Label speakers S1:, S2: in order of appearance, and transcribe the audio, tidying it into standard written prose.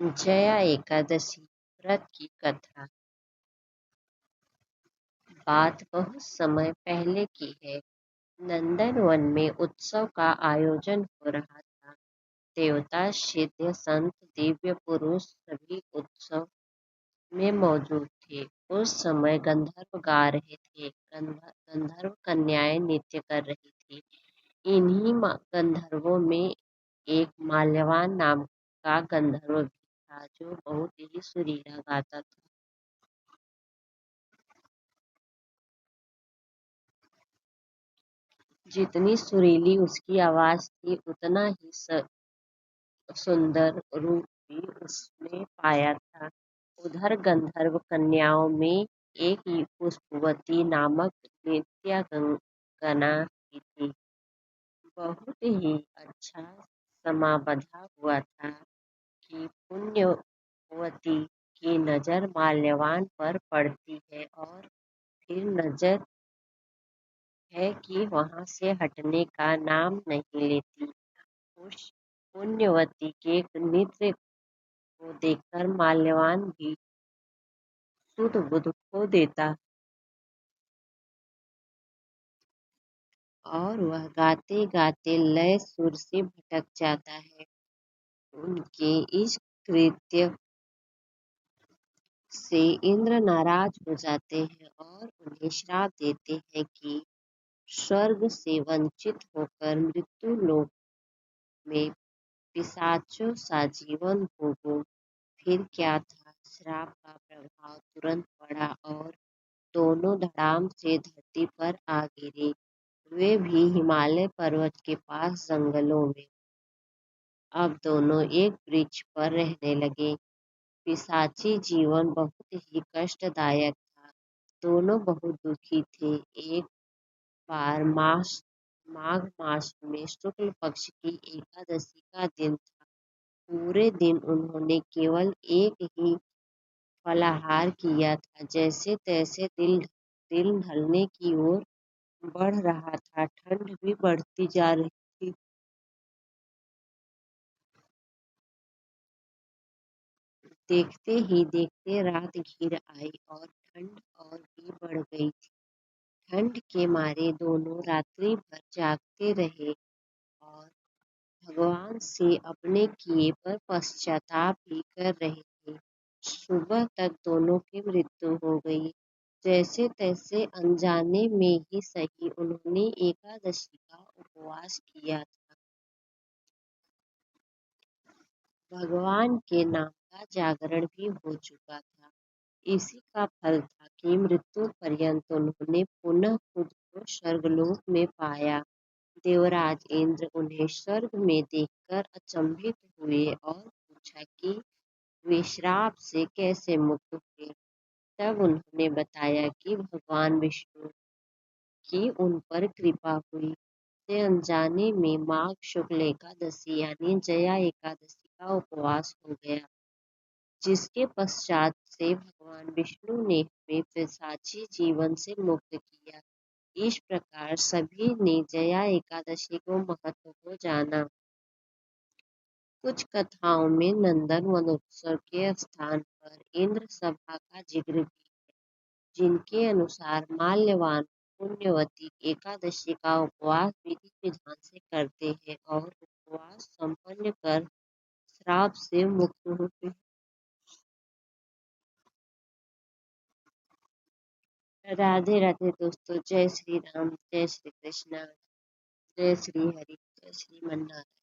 S1: जया एकादशी व्रत की कथा। बात बहुत समय पहले की है। नंदनवन में उत्सव का आयोजन हो रहा था। देवता, सिद्ध, संत, दिव्य पुरुष सभी उत्सव में मौजूद थे। उस समय गंधर्व गा रहे थे, गंधर्व कन्याएं नृत्य कर रही थी। इन्हीं गंधर्वों में एक माल्यवान नाम का गंधर्व भी था, जो बहुत ही सुरीला गाता था। जितनी सुरीली उसकी आवाज थी, उतना ही सुंदर रूप भी उसने पाया था। उधर गंधर्व कन्याओं में एक पुष्पवती नामक नृत्यांगना भी थी। बहुत ही अच्छा समा बंधा हुआ था कि पुण्यवती की नजर माल्यवान पर पड़ती है और फिर नजर है कि वहां से हटने का नाम नहीं लेती। उस पुण्यवती के नृत्य को देखकर माल्यवान भी सुध बुध खो देता और वह गाते गाते लय सुर से भटक जाता है। उनके इस कृत्य से इंद्र नाराज हो जाते हैं और उन्हें श्राप देते हैं कि स्वर्ग से वंचित होकर मृत्यु लोक में पिशाचों सा जीवन भोगो। फिर क्या था, श्राप का प्रभाव तुरंत पड़ा और दोनों धड़ाम से धरती पर आ गिरे। वे भी हिमालय पर्वत के पास जंगलों में। अब दोनों एक वृक्ष पर रहने लगे। पिशाची जीवन बहुत ही कष्टदायक था। दोनों बहुत दुखी थे। एक बार माघ मास में शुक्ल पक्ष की एकादशी का दिन था। पूरे दिन उन्होंने केवल एक ही फलाहार किया था। जैसे तैसे दिन ढलने की ओर बढ़ रहा था। ठंड भी बढ़ती जा रही थी। देखते ही देखते रात घिर आई और ठंड और भी बढ़ गई थी। ठंड के मारे दोनों रात्रि भर जागते रहे और भगवान से अपने किए पर पश्चाताप भी कर रहे थे। सुबह तक दोनों की मृत्यु हो गई। जैसे तैसे अनजाने में ही सही उन्होंने एकादशी का उपवास किया था। भगवान के नाम का जागरण भी हो चुका था। इसी का फल था कि मृत्यु पर्यंत उन्होंने पुनः खुद को स्वर्गलोक में पाया। देवराज इंद्र उन्हें स्वर्ग में देखकर अचंभित हुए और पूछा कि वे श्राप से कैसे मुक्त हुए। तब उन्होंने बताया कि भगवान विष्णु की उन पर कृपा हुई से अनजाने में माघ शुक्ल एकादशी यानी जया एकादशी का उपवास हो गया, जिसके पश्चात से भगवान विष्णु ने हमें पिशाची जीवन से मुक्त किया। इस प्रकार सभी ने जया एकादशी को महत्व को जाना। कुछ कथाओं में नंदन वनोत्सव के स्थान पर इंद्र सभा का जिक्र भी है, जिनके अनुसार माल्यवान पुण्यवती एकादशी का उपवास विधि विधान से करते हैं और उपवास संपन्न कर श्राप से मुक्त होते हैं। राधे राधे दोस्तों। जय श्री राम, जय श्री कृष्णा, जय श्री हरि, जय श्री मन्नारायण।